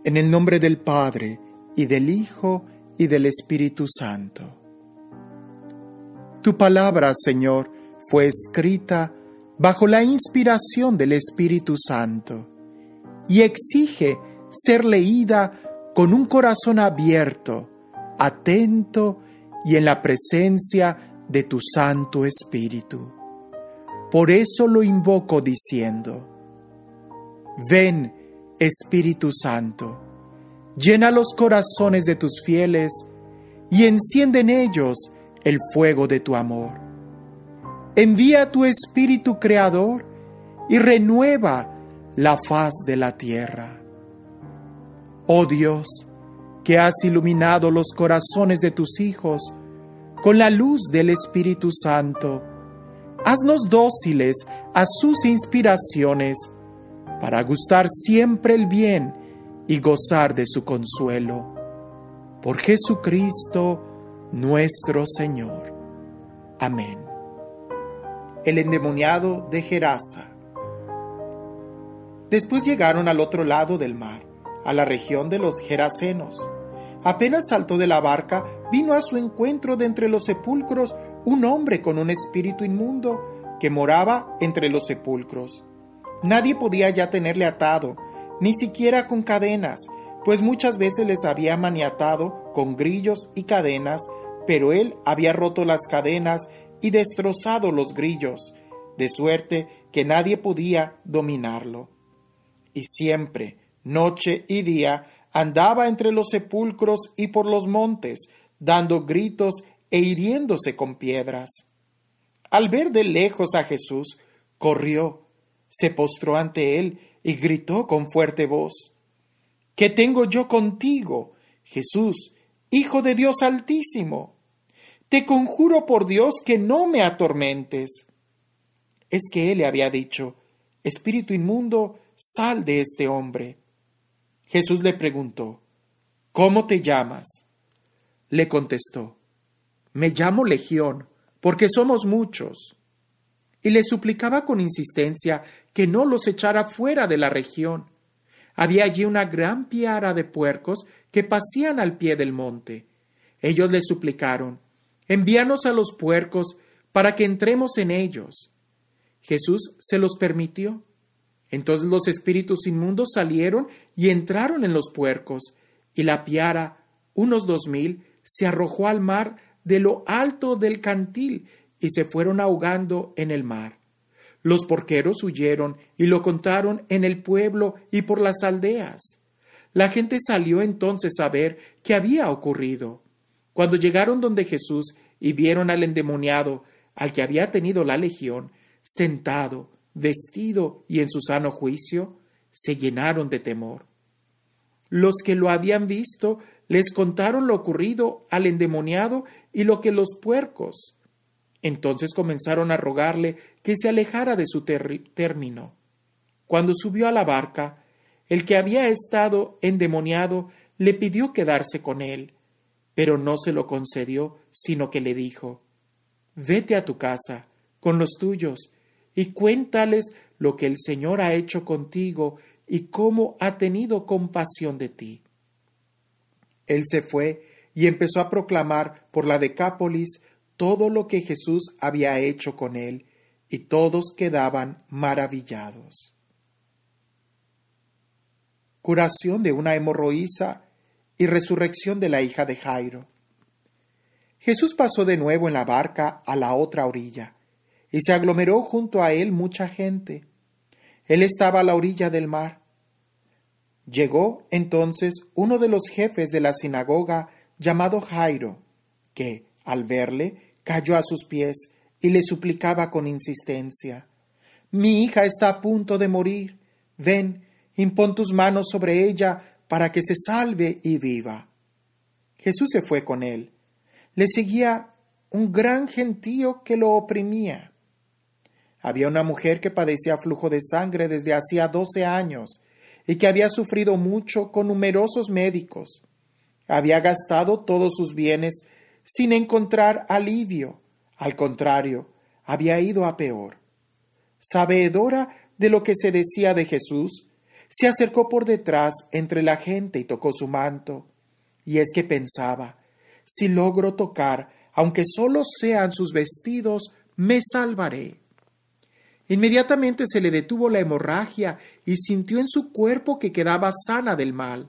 En el nombre del Padre, y del Hijo, y del Espíritu Santo. Tu palabra, Señor, fue escrita bajo la inspiración del Espíritu Santo y exige ser leída con un corazón abierto, atento y en la presencia de tu Santo Espíritu. Por eso lo invoco diciendo: ven, Espíritu Santo, llena los corazones de tus fieles y enciende en ellos el fuego de tu amor. Envía tu Espíritu Creador y renueva la faz de la tierra. Oh Dios, que has iluminado los corazones de tus hijos con la luz del Espíritu Santo, haznos dóciles a sus inspiraciones para gustar siempre el bien y gozar de su consuelo. Por Jesucristo nuestro Señor. Amén. El endemoniado de Gerasa. Después llegaron al otro lado del mar, a la región de los Gerasenos. Apenas saltó de la barca, vino a su encuentro de entre los sepulcros un hombre con un espíritu inmundo que moraba entre los sepulcros. Nadie podía ya tenerle atado, ni siquiera con cadenas, pues muchas veces les había maniatado con grillos y cadenas, pero él había roto las cadenas y destrozado los grillos, de suerte que nadie podía dominarlo. Y siempre, noche y día, andaba entre los sepulcros y por los montes, dando gritos e hiriéndose con piedras. Al ver de lejos a Jesús, corrió, se postró ante él y gritó con fuerte voz: ¿Qué tengo yo contigo, Jesús, Hijo de Dios Altísimo? Te conjuro por Dios que no me atormentes. Es que él le había dicho: Espíritu inmundo, sal de este hombre. Jesús le preguntó: ¿Cómo te llamas? Le contestó: Me llamo Legión, porque somos muchos. Y le suplicaba con insistencia que no los echara fuera de la región. Había allí una gran piara de puercos que pacían al pie del monte. Ellos le suplicaron: envíanos a los puercos para que entremos en ellos. Jesús se los permitió. Entonces los espíritus inmundos salieron y entraron en los puercos, y la piara, unos 2000, se arrojó al mar de lo alto del cantil y se fueron ahogando en el mar. Los porqueros huyeron y lo contaron en el pueblo y por las aldeas. La gente salió entonces a ver qué había ocurrido. Cuando llegaron donde Jesús y vieron al endemoniado, al que había tenido la legión, sentado, vestido y en su sano juicio, se llenaron de temor. Los que lo habían visto les contaron lo ocurrido al endemoniado y lo que los puercos. Entonces comenzaron a rogarle que se alejara de su término. Cuando subió a la barca, el que había estado endemoniado le pidió quedarse con él, pero no se lo concedió, sino que le dijo: Vete a tu casa, con los tuyos, y cuéntales lo que el Señor ha hecho contigo y cómo ha tenido compasión de ti. Él se fue y empezó a proclamar por la Decápolis todo lo que Jesús había hecho con él, y todos quedaban maravillados. Curación de una hemorroísa y resurrección de la hija de Jairo. Jesús pasó de nuevo en la barca a la otra orilla, y se aglomeró junto a él mucha gente. Él estaba a la orilla del mar. Llegó entonces uno de los jefes de la sinagoga, llamado Jairo, que, al verle, cayó a sus pies y le suplicaba con insistencia: Mi hija está a punto de morir. Ven, impón tus manos sobre ella para que se salve y viva. Jesús se fue con él. Le seguía un gran gentío que lo oprimía. Había una mujer que padecía flujo de sangre desde hacía 12 años y que había sufrido mucho con numerosos médicos. Había gastado todos sus bienes sin encontrar alivio. Al contrario, había ido a peor. Sabedora de lo que se decía de Jesús, Se acercó por detrás entre la gente y tocó su manto. Y es que pensaba, si logro tocar, aunque solo sean sus vestidos, me salvaré. Inmediatamente se le detuvo la hemorragia y sintió en su cuerpo que quedaba sana del mal.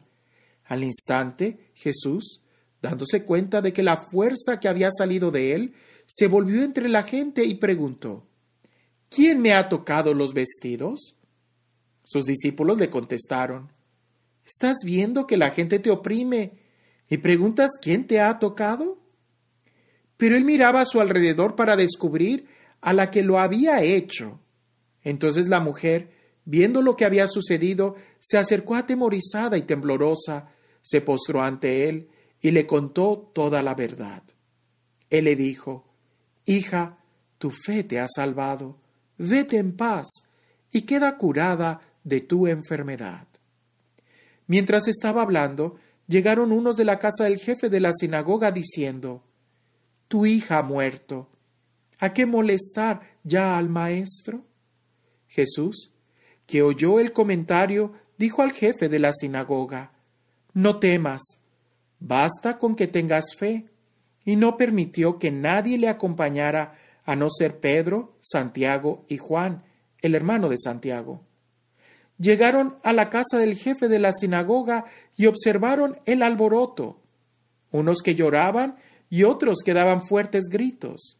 Al instante, Jesús, dándose cuenta de que la fuerza que había salido de él, se volvió entre la gente y preguntó, ¿quién me ha tocado los vestidos? Sus discípulos le contestaron, ¿estás viendo que la gente te oprime y preguntas quién te ha tocado? Pero él miraba a su alrededor para descubrir a la que lo había hecho. Entonces la mujer, viendo lo que había sucedido, se acercó atemorizada y temblorosa, se postró ante él y le contó toda la verdad. Él le dijo, hija, tu fe te ha salvado, vete en paz y queda curada de tu enfermedad. Mientras estaba hablando, llegaron unos de la casa del jefe de la sinagoga diciendo, tu hija ha muerto, ¿a qué molestar ya al maestro? Jesús, que oyó el comentario, dijo al jefe de la sinagoga, no temas, basta con que tengas fe, y no permitió que nadie le acompañara a no ser Pedro, Santiago y Juan, el hermano de Santiago. Llegaron a la casa del jefe de la sinagoga y observaron el alboroto, unos que lloraban y otros que daban fuertes gritos.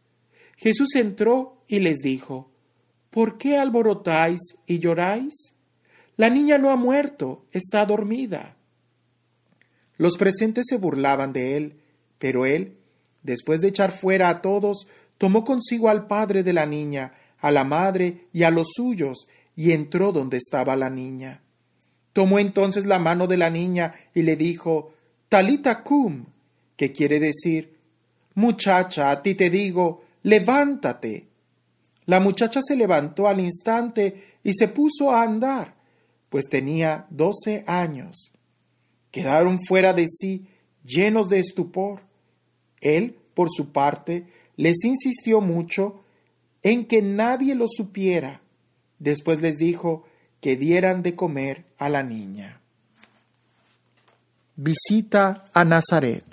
Jesús entró y les dijo, ¿por qué alborotáis y lloráis? La niña no ha muerto, está dormida. Los presentes se burlaban de él, pero él, después de echar fuera a todos, tomó consigo al padre de la niña, a la madre y a los suyos, y entró donde estaba la niña. Tomó entonces la mano de la niña y le dijo, Talita cum, que quiere decir, muchacha, a ti te digo, levántate. La muchacha se levantó al instante y se puso a andar, pues tenía 12 años. Quedaron fuera de sí, llenos de estupor. Él, por su parte, les insistió mucho en que nadie lo supiera. Después les dijo que dieran de comer a la niña. Visita a Nazaret.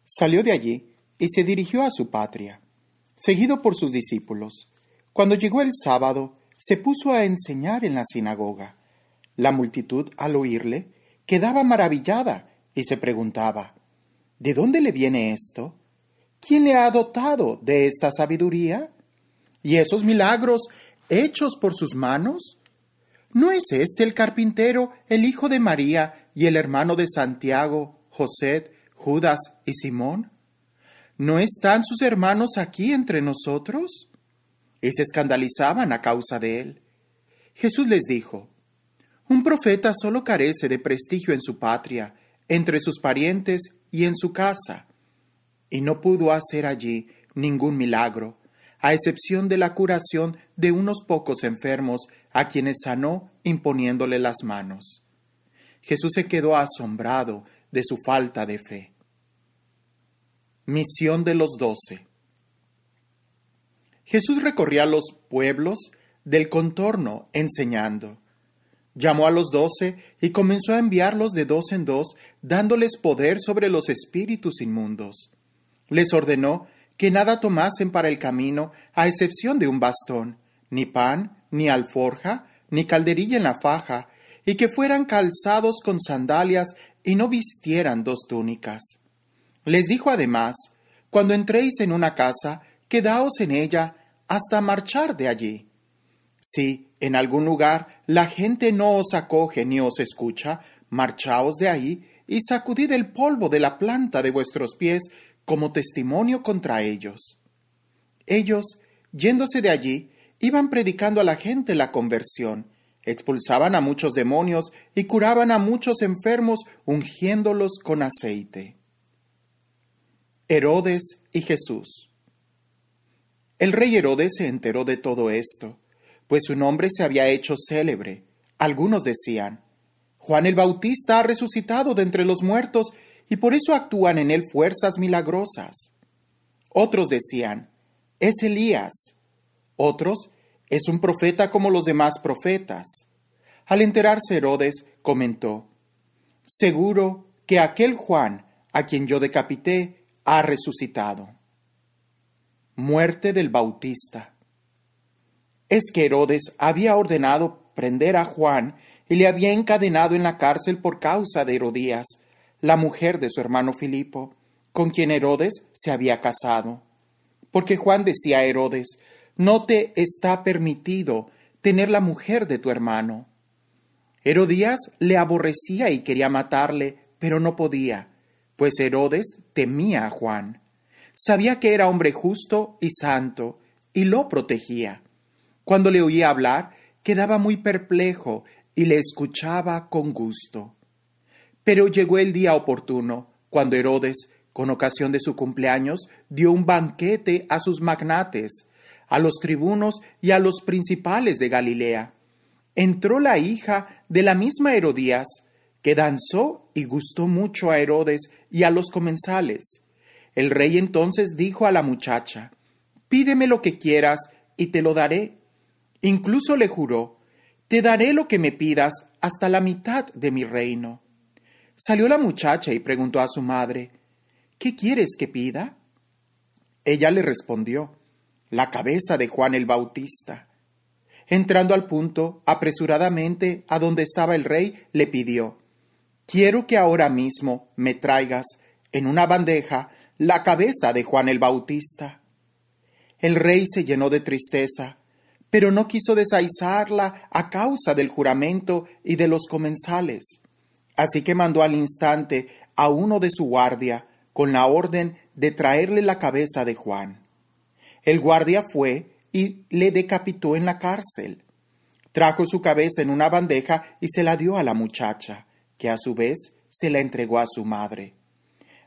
Salió de allí y se dirigió a su patria, seguido por sus discípulos. Cuando llegó el sábado, se puso a enseñar en la sinagoga. La multitud, al oírle, quedaba maravillada y se preguntaba, ¿de dónde le viene esto? ¿Quién le ha dotado de esta sabiduría? ¿Y esos milagros hechos por sus manos? ¿No es este el carpintero, el hijo de María y el hermano de Santiago, José, Judas y Simón? ¿No están sus hermanos aquí entre nosotros? Y se escandalizaban a causa de él. Jesús les dijo, un profeta solo carece de prestigio en su patria, entre sus parientes y en su casa. Y no pudo hacer allí ningún milagro, a excepción de la curación de unos pocos enfermos a quienes sanó imponiéndole las manos. Jesús se quedó asombrado de su falta de fe. Misión de los 12. Jesús recorría los pueblos del contorno enseñando. Llamó a los 12 y comenzó a enviarlos de 2 en 2, dándoles poder sobre los espíritus inmundos. Les ordenó que nada tomasen para el camino, a excepción de un bastón, ni pan, ni alforja, ni calderilla en la faja, y que fueran calzados con sandalias y no vistieran 2 túnicas. Les dijo además, cuando entréis en una casa, quedaos en ella hasta marchar de allí. Si en algún lugar la gente no os acoge ni os escucha, marchaos de ahí y sacudid el polvo de la planta de vuestros pies como testimonio contra ellos. Ellos, yéndose de allí, iban predicando a la gente la conversión, expulsaban a muchos demonios y curaban a muchos enfermos, ungiéndolos con aceite. Herodes y Jesús. El rey Herodes se enteró de todo esto, pues su nombre se había hecho célebre. Algunos decían, Juan el Bautista ha resucitado de entre los muertos y por eso actúan en él fuerzas milagrosas. Otros decían, es Elías. Otros, es un profeta como los demás profetas. Al enterarse Herodes, comentó: «Seguro que aquel Juan, a quien yo decapité, ha resucitado». Muerte del Bautista. Es que Herodes había ordenado prender a Juan y le había encadenado en la cárcel por causa de Herodías, la mujer de su hermano Filipo, con quien Herodes se había casado. Porque Juan decía a Herodes: «No te está permitido tener la mujer de tu hermano». Herodías le aborrecía y quería matarle, pero no podía, pues Herodes temía a Juan. Sabía que era hombre justo y santo, y lo protegía. Cuando le oía hablar, quedaba muy perplejo y le escuchaba con gusto. Pero llegó el día oportuno, cuando Herodes, con ocasión de su cumpleaños, dio un banquete a sus magnates, a los tribunos y a los principales de Galilea. Entró la hija de la misma Herodías, que danzó y gustó mucho a Herodes y a los comensales. El rey entonces dijo a la muchacha: «Pídeme lo que quieras y te lo daré». Incluso le juró: «Te daré lo que me pidas hasta la mitad de mi reino». Salió la muchacha y preguntó a su madre: «¿Qué quieres que pida?». Ella le respondió: «La cabeza de Juan el Bautista». Entrando al punto, apresuradamente a donde estaba el rey, le pidió: «Quiero que ahora mismo me traigas en una bandeja la cabeza de Juan el Bautista». El rey se llenó de tristeza, pero no quiso desaizarla a causa del juramento y de los comensales. Así que mandó al instante a uno de su guardia con la orden de traerle la cabeza de Juan. El guardia fue y le decapitó en la cárcel. Trajo su cabeza en una bandeja y se la dio a la muchacha, que a su vez se la entregó a su madre.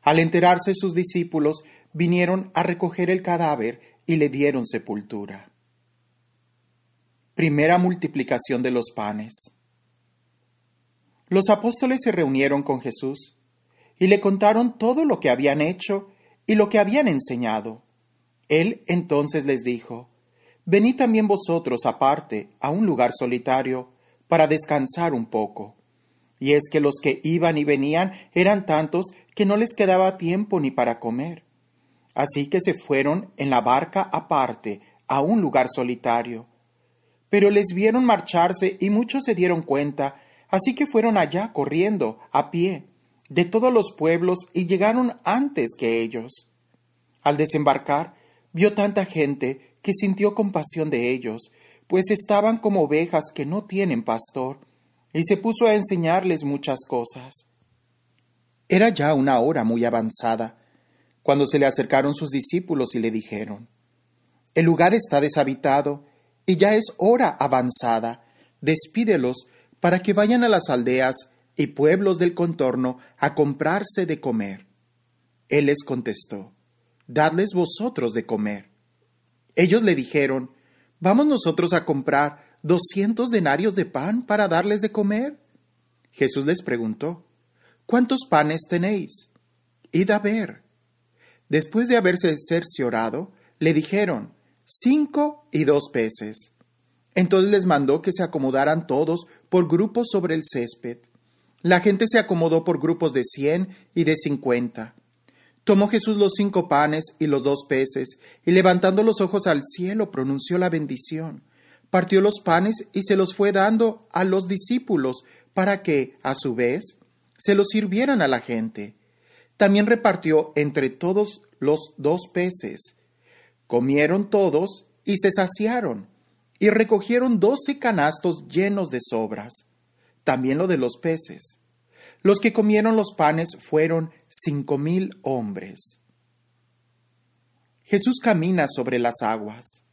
Al enterarse sus discípulos, vinieron a recoger el cadáver y le dieron sepultura. Primera multiplicación de los panes. Los apóstoles se reunieron con Jesús y le contaron todo lo que habían hecho y lo que habían enseñado. Él entonces les dijo: «Venid también vosotros aparte a un lugar solitario para descansar un poco». Y es que los que iban y venían eran tantos que no les quedaba tiempo ni para comer. Así que se fueron en la barca aparte a un lugar solitario. Pero les vieron marcharse y muchos se dieron cuenta, así que fueron allá corriendo, a pie, de todos los pueblos y llegaron antes que ellos. Al desembarcar, vio tanta gente que sintió compasión de ellos, pues estaban como ovejas que no tienen pastor, y se puso a enseñarles muchas cosas. Era ya una hora muy avanzada, cuando se le acercaron sus discípulos y le dijeron: «El lugar está deshabitado, y ya es hora avanzada. Despídelos para que vayan a las aldeas y pueblos del contorno a comprarse de comer». Él les contestó: «Dadles vosotros de comer». Ellos le dijeron: «¿Vamos nosotros a comprar 200 denarios de pan para darles de comer?». Jesús les preguntó: «¿Cuántos panes tenéis? Id a ver». Después de haberse cerciorado, le dijeron: 5 y 2 peces. Entonces les mandó que se acomodaran todos por grupos sobre el césped. La gente se acomodó por grupos de 100 y de 50. Tomó Jesús los 5 panes y los 2 peces, y levantando los ojos al cielo pronunció la bendición. Partió los panes y se los fue dando a los discípulos para que, a su vez, se los sirvieran a la gente. También repartió entre todos los 2 peces. Comieron todos y se saciaron, y recogieron 12 canastos llenos de sobras, también lo de los peces. Los que comieron los panes fueron 5,000 hombres. Jesús camina sobre las aguas.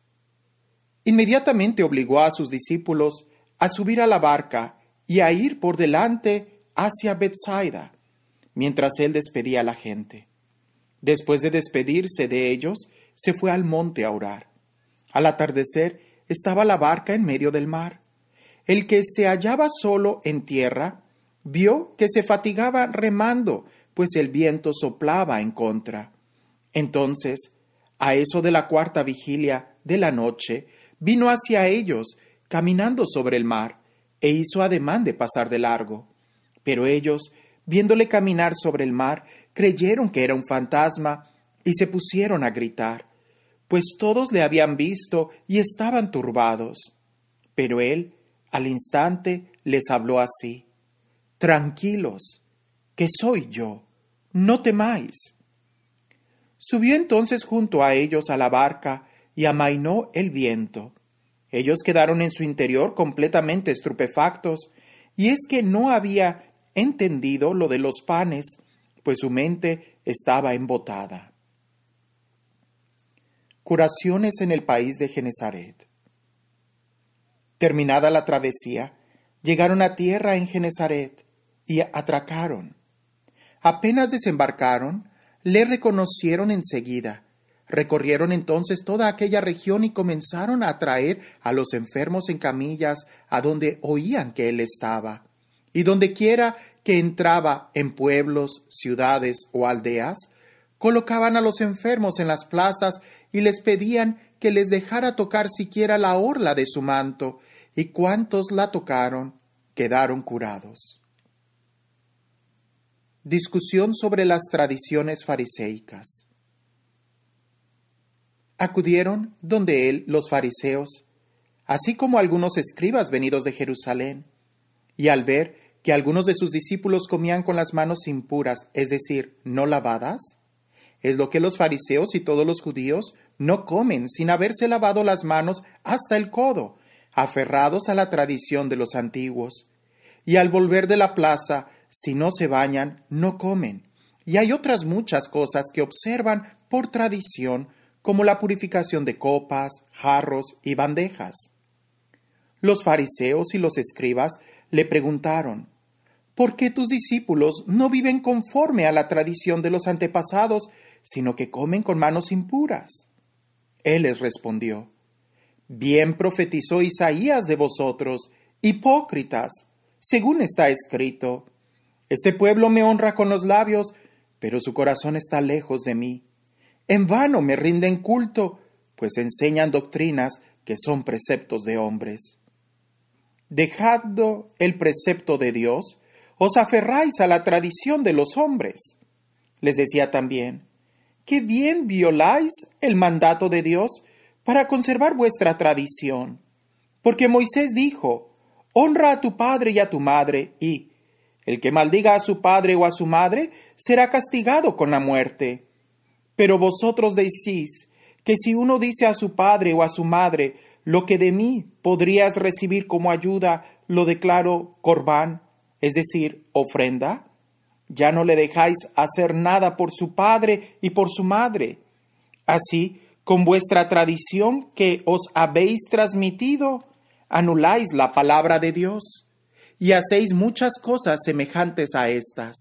Inmediatamente obligó a sus discípulos a subir a la barca y a ir por delante hacia Betsaida, mientras él despedía a la gente. Después de despedirse de ellos, se fue al monte a orar. Al atardecer, estaba la barca en medio del mar. El que se hallaba solo en tierra vio que se fatigaba remando, pues el viento soplaba en contra. Entonces, a eso de la 4ª vigilia de la noche, vino hacia ellos, caminando sobre el mar, e hizo ademán de pasar de largo. Pero ellos, viéndole caminar sobre el mar, creyeron que era un fantasma y se pusieron a gritar, pues todos le habían visto y estaban turbados. Pero él, al instante, les habló así: «Tranquilos, que soy yo, no temáis». Subió entonces junto a ellos a la barca y amainó el viento. Ellos quedaron en su interior completamente estupefactos, y es que no había entendido lo de los panes, pues su mente estaba embotada. Curaciones en el país de Genesaret. Terminada la travesía, llegaron a tierra en Genesaret y atracaron. Apenas desembarcaron, le reconocieron enseguida. Recorrieron entonces toda aquella región y comenzaron a traer a los enfermos en camillas a donde oían que él estaba. Y dondequiera que entraba, en pueblos, ciudades o aldeas, colocaban a los enfermos en las plazas y les pedían que les dejara tocar siquiera la orla de su manto, y cuantos la tocaron quedaron curados. Discusión sobre las tradiciones fariseicas. Acudieron donde él los fariseos, así como algunos escribas venidos de Jerusalén, y al ver que algunos de sus discípulos comían con las manos impuras, es decir, no lavadas, es lo que los fariseos y todos los judíos no comen sin haberse lavado las manos hasta el codo, aferrados a la tradición de los antiguos. Y al volver de la plaza, si no se bañan, no comen. Y hay otras muchas cosas que observan por tradición, como la purificación de copas, jarros y bandejas. Los fariseos y los escribas le preguntaron: ¿por qué tus discípulos no viven conforme a la tradición de los antepasados, sino que comen con manos impuras? Él les respondió: bien profetizó Isaías de vosotros, hipócritas, según está escrito: este pueblo me honra con los labios, pero su corazón está lejos de mí. En vano me rinden culto, pues enseñan doctrinas que son preceptos de hombres. Dejando el precepto de Dios, os aferráis a la tradición de los hombres. Les decía también: qué bien violáis el mandato de Dios para conservar vuestra tradición. Porque Moisés dijo: honra a tu padre y a tu madre, y el que maldiga a su padre o a su madre será castigado con la muerte. Pero vosotros decís que si uno dice a su padre o a su madre: lo que de mí podrías recibir como ayuda, lo declaro corbán, es decir, ofrenda, ya no le dejáis hacer nada por su padre y por su madre. Así, con vuestra tradición que os habéis transmitido, anuláis la palabra de Dios y hacéis muchas cosas semejantes a estas.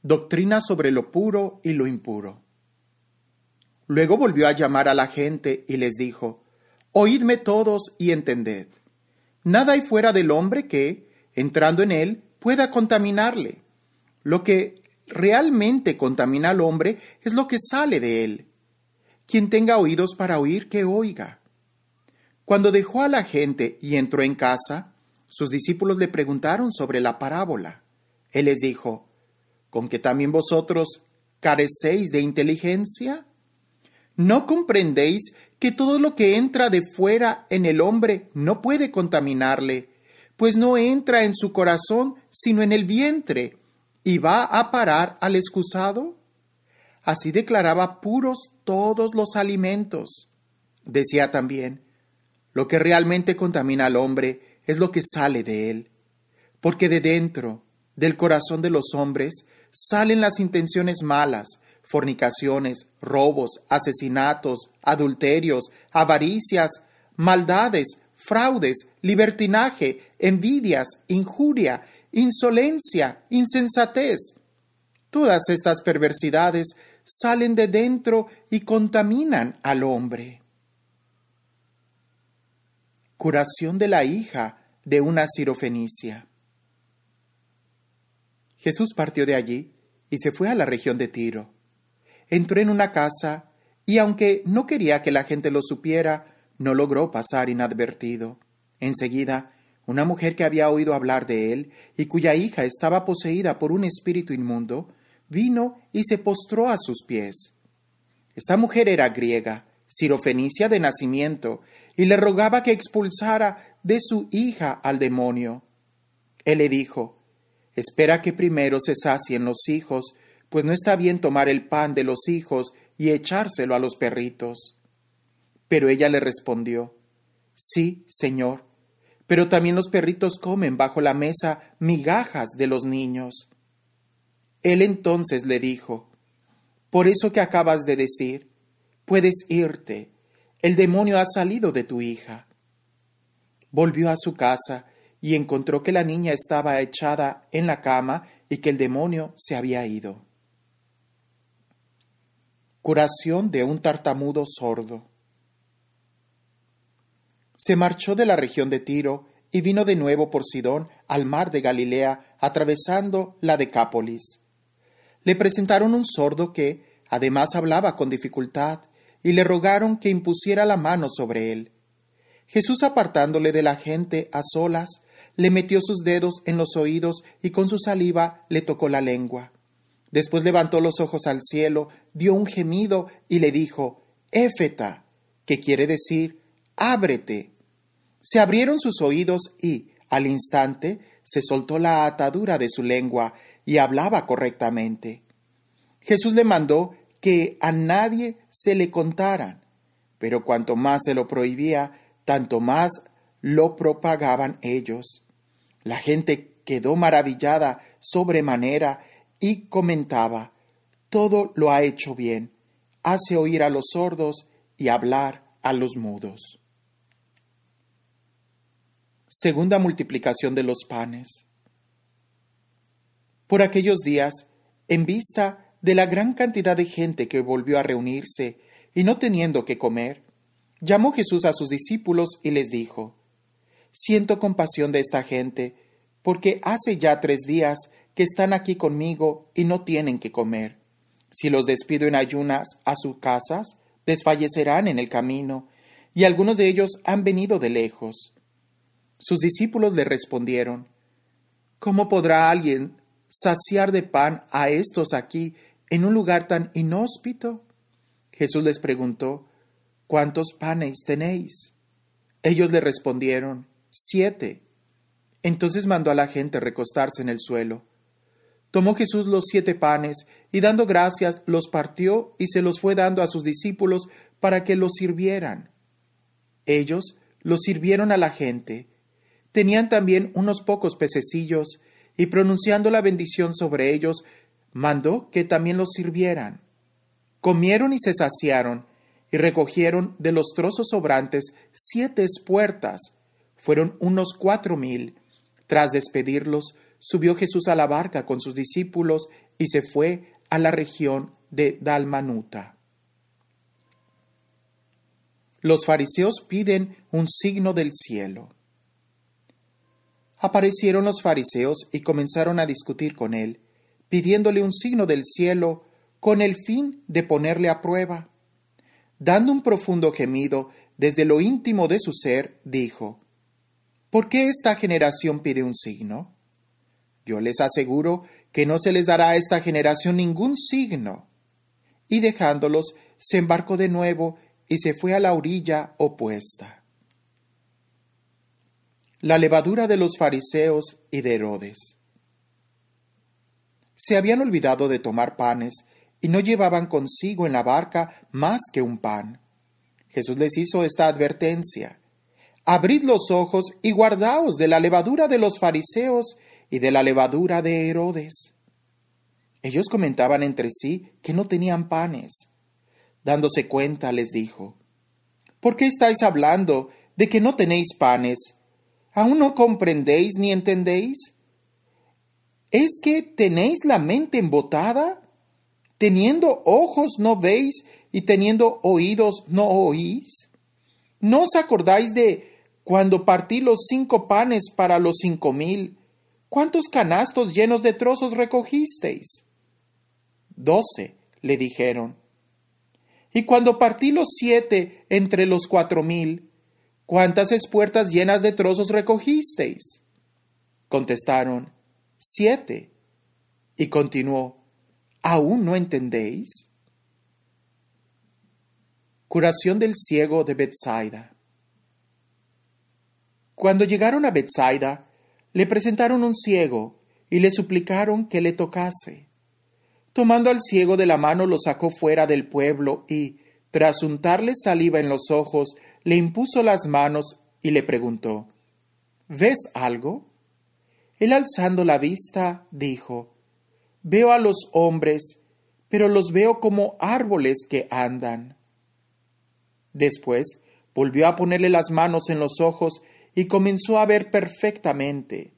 Doctrina sobre lo puro y lo impuro. Luego volvió a llamar a la gente y les dijo: oídme todos y entended. Nada hay fuera del hombre que, entrando en él, pueda contaminarle. Lo que realmente contamina al hombre es lo que sale de él. Quien tenga oídos para oír, que oiga. Cuando dejó a la gente y entró en casa, sus discípulos le preguntaron sobre la parábola. Él les dijo: ¿con que también vosotros carecéis de inteligencia? ¿No comprendéis que todo lo que entra de fuera en el hombre no puede contaminarle, pues no entra en su corazón sino en el vientre, y va a parar al excusado? Así declaraba puros todos los alimentos. Decía también: lo que realmente contamina al hombre es lo que sale de él, porque de dentro, del corazón de los hombres, salen las intenciones malas, fornicaciones, robos, asesinatos, adulterios, avaricias, maldades, fraudes, libertinaje, envidias, injuria, insolencia, insensatez. Todas estas perversidades salen de dentro y contaminan al hombre. Curación de la hija de una sirofenicia. Jesús partió de allí y se fue a la región de Tiro. Entró en una casa y, aunque no quería que la gente lo supiera, no logró pasar inadvertido. Enseguida, una mujer que había oído hablar de él y cuya hija estaba poseída por un espíritu inmundo, vino y se postró a sus pies. Esta mujer era griega, sirofenicia de nacimiento, y le rogaba que expulsara de su hija al demonio. Él le dijo: espera que primero se sacien los hijos, pues no está bien tomar el pan de los hijos y echárselo a los perritos. Pero ella le respondió: sí, Señor, pero también los perritos comen bajo la mesa migajas de los niños. Él entonces le dijo: por eso que acabas de decir, puedes irte, el demonio ha salido de tu hija. Volvió a su casa y encontró que la niña estaba echada en la cama y que el demonio se había ido. Curación de un tartamudo sordo. Se marchó de la región de Tiro y vino de nuevo por Sidón al mar de Galilea, atravesando la Decápolis. Le presentaron un sordo que, además, hablaba con dificultad, y le rogaron que impusiera la mano sobre él. Jesús, apartándole de la gente a solas, le metió sus dedos en los oídos y con su saliva le tocó la lengua. Después levantó los ojos al cielo, dio un gemido y le dijo: Éfeta, que quiere decir: ábrete. Se abrieron sus oídos y, al instante, se soltó la atadura de su lengua y hablaba correctamente. Jesús le mandó que a nadie se le contaran, pero cuanto más se lo prohibía, tanto más lo propagaban ellos. La gente quedó maravillada sobremanera y comentaba: todo lo ha hecho bien, hace oír a los sordos y hablar a los mudos. Segunda multiplicación de los panes. Por aquellos días, en vista de la gran cantidad de gente que volvió a reunirse y no teniendo qué comer, llamó Jesús a sus discípulos y les dijo: siento compasión de esta gente, porque hace ya 3 días que están aquí conmigo y no tienen qué comer. Si los despido en ayunas a sus casas, desfallecerán en el camino, y algunos de ellos han venido de lejos. Sus discípulos le respondieron: ¿cómo podrá alguien saciar de pan a estos aquí, en un lugar tan inhóspito? Jesús les preguntó: ¿cuántos panes tenéis? Ellos le respondieron: 7. Entonces mandó a la gente recostarse en el suelo. Tomó Jesús los 7 panes, y dando gracias, los partió y se los fue dando a sus discípulos para que los sirvieran. Ellos los sirvieron a la gente. Tenían también unos pocos pececillos, y pronunciando la bendición sobre ellos, mandó que también los sirvieran. Comieron y se saciaron, y recogieron de los trozos sobrantes 7 espuertas. Fueron unos 4,000. Tras despedirlos, subió Jesús a la barca con sus discípulos y se fue a la región de Dalmanuta. Los fariseos piden un signo del cielo. Aparecieron los fariseos y comenzaron a discutir con él, pidiéndole un signo del cielo con el fin de ponerle a prueba. Dando un profundo gemido desde lo íntimo de su ser, dijo: ¿por qué esta generación pide un signo? Yo les aseguro que no se les dará a esta generación ningún signo. Y dejándolos, se embarcó de nuevo y se fue a la orilla opuesta. La levadura de los fariseos y de Herodes. Se habían olvidado de tomar panes y no llevaban consigo en la barca más que un pan. Jesús les hizo esta advertencia: abrid los ojos y guardaos de la levadura de los fariseos y de la levadura de Herodes. Ellos comentaban entre sí que no tenían panes. Dándose cuenta, les dijo: ¿por qué estáis hablando de que no tenéis panes? ¿Aún no comprendéis ni entendéis? ¿Es que tenéis la mente embotada? ¿Teniendo ojos no veis y teniendo oídos no oís? ¿No os acordáis de cuando partí los 5 panes para los 5,000? ¿Cuántos canastos llenos de trozos recogisteis? 12, le dijeron. Y cuando partí los 7 entre los 4,000, ¿cuántas espuertas llenas de trozos recogisteis? Contestaron, 7. Y continuó, ¿aún no entendéis? Curación del ciego de Betsaida. Cuando llegaron a Betsaida, le presentaron un ciego y le suplicaron que le tocase. Tomando al ciego de la mano, lo sacó fuera del pueblo y, tras untarle saliva en los ojos, le impuso las manos y le preguntó, ¿ves algo? Él, alzando la vista, dijo, veo a los hombres, pero los veo como árboles que andan. Después volvió a ponerle las manos en los ojos y comenzó a ver perfectamente.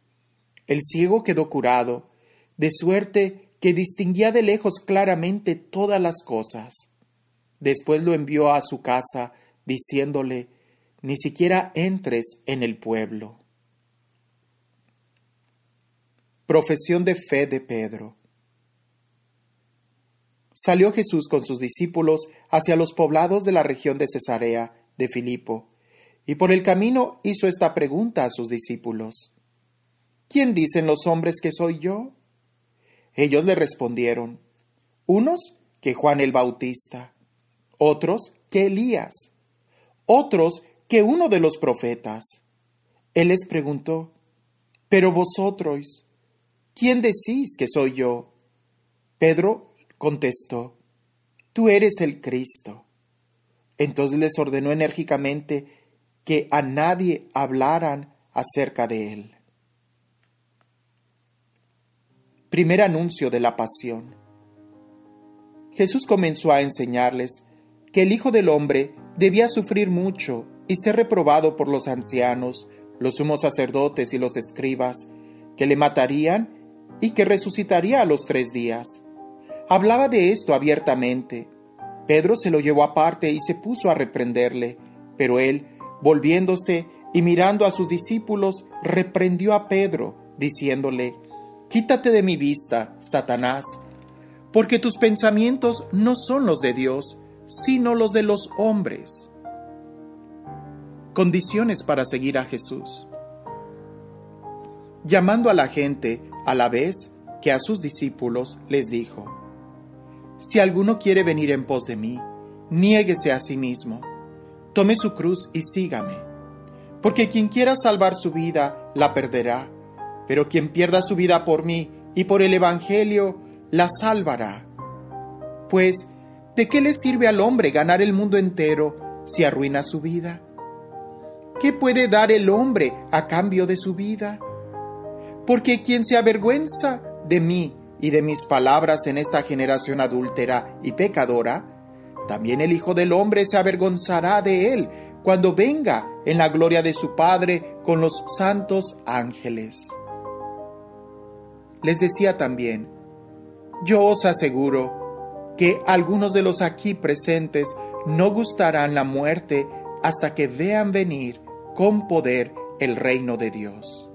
El ciego quedó curado, de suerte que distinguía de lejos claramente todas las cosas. Después lo envió a su casa, diciéndole, ni siquiera entres en el pueblo. Profesión de fe de Pedro. Salió Jesús con sus discípulos hacia los poblados de la región de Cesarea de Filipo, y por el camino hizo esta pregunta a sus discípulos: ¿quién dicen los hombres que soy yo? Ellos le respondieron: unos que Juan el Bautista, otros que Elías, otros que uno de los profetas. Él les preguntó: ¿pero vosotros, quién decís que soy yo? Pedro contestó: tú eres el Cristo. Entonces les ordenó enérgicamente que a nadie hablaran acerca de él. Primer anuncio de la pasión. Jesús comenzó a enseñarles que el Hijo del Hombre debía sufrir mucho y ser reprobado por los ancianos, los sumos sacerdotes y los escribas, que le matarían y que resucitaría a los 3 días. Hablaba de esto abiertamente. Pedro se lo llevó aparte y se puso a reprenderle, pero él, volviéndose y mirando a sus discípulos, reprendió a Pedro, diciéndole: quítate de mi vista, Satanás, porque tus pensamientos no son los de Dios, sino los de los hombres. Condiciones para seguir a Jesús. Llamando a la gente a la vez que a sus discípulos, les dijo: si alguno quiere venir en pos de mí, niéguese a sí mismo, tome su cruz y sígame. Porque quien quiera salvar su vida, la perderá, pero quien pierda su vida por mí y por el Evangelio, la salvará. Pues, ¿de qué le sirve al hombre ganar el mundo entero si arruina su vida? ¿Qué puede dar el hombre a cambio de su vida? Porque quien se avergüenza de mí y de mis palabras en esta generación adúltera y pecadora, también el Hijo del Hombre se avergonzará de él cuando venga en la gloria de su Padre con los santos ángeles. Les decía también: yo os aseguro que algunos de los aquí presentes no gustarán la muerte hasta que vean venir con poder el reino de Dios.